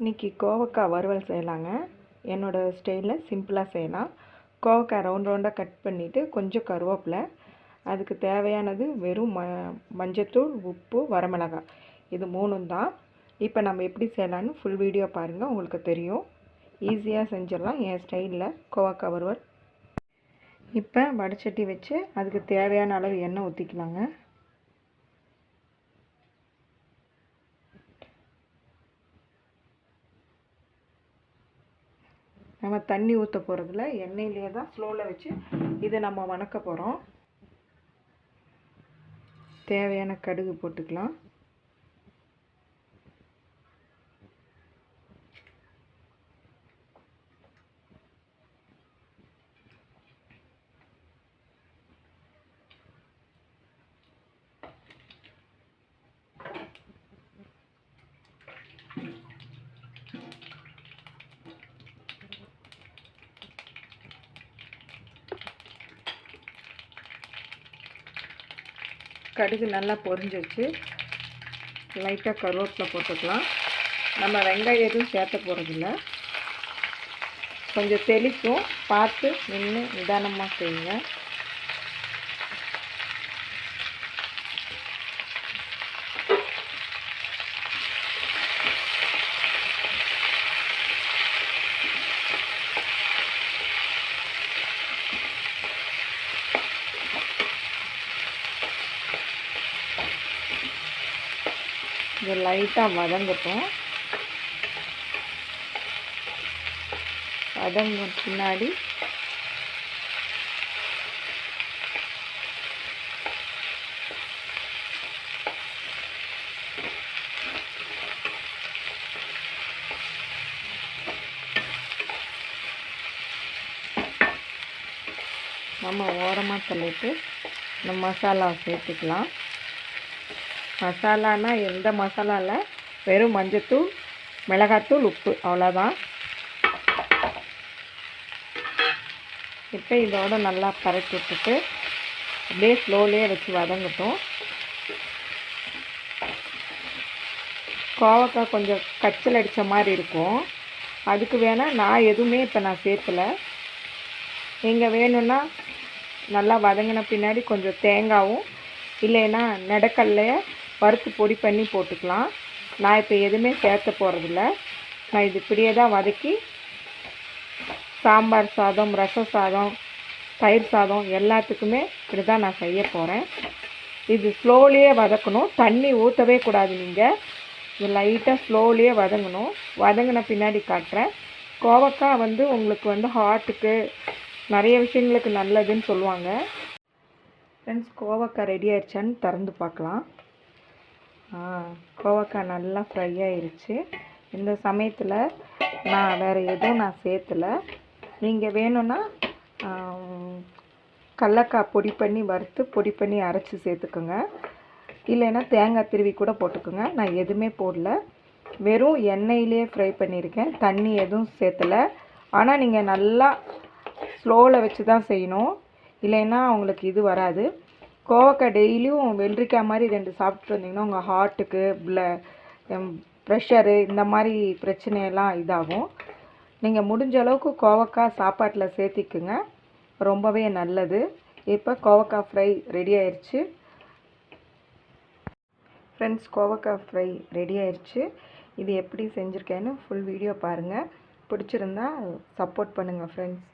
இன்றைக்கி கோவக்காய் வறுவல் செய்யலாங்க. என்னோடய ஸ்டைலில் சிம்பிளாக செய்யலாம். கோவக்காய் ரவுண்டாக கட் பண்ணிவிட்டு கொஞ்சம் கருவேப்பிலை, அதுக்கு தேவையானது வெறும் மஞ்சத்தூள், உப்பு, வரமிளகாய், இது மூணும் தான். இப்போ நம்ம எப்படி செய்யலான்னு ஃபுல் வீடியோ பாருங்கள், உங்களுக்கு தெரியும். ஈஸியாக செஞ்சிடலாம் என் ஸ்டைலில் கோவக்காய் வறுவல். இப்போ வடைச்சட்டி வச்சு அதுக்கு தேவையான அளவு எண்ணெய் ஊற்றிக்கலாங்க. நம்ம தண்ணி ஊற்ற போகிறதில்ல, எண்ணெயிலே தான் ஸ்லோவில் வச்சு இதை நம்ம வணக்க போகிறோம். தேவையான கடுகு போட்டுக்கலாம். கடுகு நல்லா பொரிஞ்சிருச்சு. லைட்டாக கருவேப்பிலை போட்டுக்கலாம். நம்ம வெங்காயம் எதுவும் சேர்த்த போகிறதில்ல. கொஞ்சம் தெளிக்கும், பார்த்து நின்று நிதானமாக செய்யுங்க. இது லைட்டாக வதங்கட்டும். வதங்க பின்னாடி நம்ம ஓரமாக தள்ளிட்டு இந்த மசாலா சேர்த்துக்கலாம். மசாலானா எந்த மசாலா இல்லை, வெறும் மஞ்சத்தூள், மிளகாத்தூள், உப்பு, அவ்வளோதான். இப்போ இதோட நல்லா பரட்டி விட்டுட்டு அப்படியே ஸ்லோலியே வச்சு வதங்கட்டும். கோவக்காய் கொஞ்சம் கச்சல் அடித்த மாதிரி இருக்கும், அதுக்கு வேணால் நான் எதுவுமே இப்போ நான் சேர்க்கலை. நீங்கள் வேணும்னா நல்லா வதங்கின பின்னாடி கொஞ்சம் தேங்காயும் இல்லைன்னா நெடக்கல்லையை வறுத்து பொடி பண்ணி போட்டுக்கலாம். நான் இப்போ எதுவுமே சேர்த்த போகிறதில்ல. நான் இது இப்படியே தான் வதக்கி சாம்பார் சாதம், ரசம் சாதம், தயிர் சாதம் எல்லாத்துக்குமே இப்படி தான் நான் செய்ய போகிறேன். இது ஸ்லோலியே வதக்கணும், தண்ணி ஊற்றவே கூடாது. நீங்கள் இது லைட்டாக ஸ்லோலியே வதங்கணும். வதங்கின பின்னாடி காட்டுறேன். கோவக்காய் உங்களுக்கு ஹார்ட்டுக்கு நிறைய விஷயங்களுக்கு நல்லதுன்னு சொல்லுவாங்க. ஃப்ரெண்ட்ஸ், கோவக்காய் ரெடி ஆயிடுச்சான்னு திறந்து பார்க்கலாம். கோவக்காய் நல்லா ஃப்ரை ஆயிடுச்சு. இந்த சமயத்தில் நான் வேறு எதுவும் நான் சேர்த்தலை. நீங்கள் வேணும்னா கடலக்காய் பொடி பண்ணி வறுத்து பொடி பண்ணி அரைச்சி சேர்த்துக்குங்க, இல்லைன்னா தேங்காய் திருவி கூட போட்டுக்கோங்க. நான் எதுவுமே போடல, வெறும் எண்ணெயிலே ஃப்ரை பண்ணியிருக்கேன், தண்ணி எதுவும் சேர்த்தலை. ஆனால் நீங்கள் நல்லா ஸ்லோவில் வச்சு தான் செய்யணும், இல்லைன்னா உங்களுக்கு இது வராது. கோவக்காய் டெய்லியும் வெள்ளரிக்காய் மாதிரி 2 சாப்பிட்டு வந்தீங்கன்னா உங்கள் ஹார்ட்டுக்கு ப்ரெஷரு இந்த மாதிரி பிரச்சனையெல்லாம் இதாகும். நீங்கள் முடிஞ்ச அளவுக்கு கோவக்காய் சாப்பாட்டில் சேர்த்திக்குங்க, ரொம்பவே நல்லது. இப்போ கோவக்காய் ஃப்ரை ரெடி ஆயிடுச்சு. ஃப்ரெண்ட்ஸ், கோவக்காய் ஃப்ரை ரெடி ஆயிடுச்சு. இது எப்படி செஞ்சுருக்கேன்னு ஃபுல் வீடியோ பாருங்கள். பிடிச்சிருந்தா சப்போர்ட் பண்ணுங்கள் ஃப்ரெண்ட்ஸ்.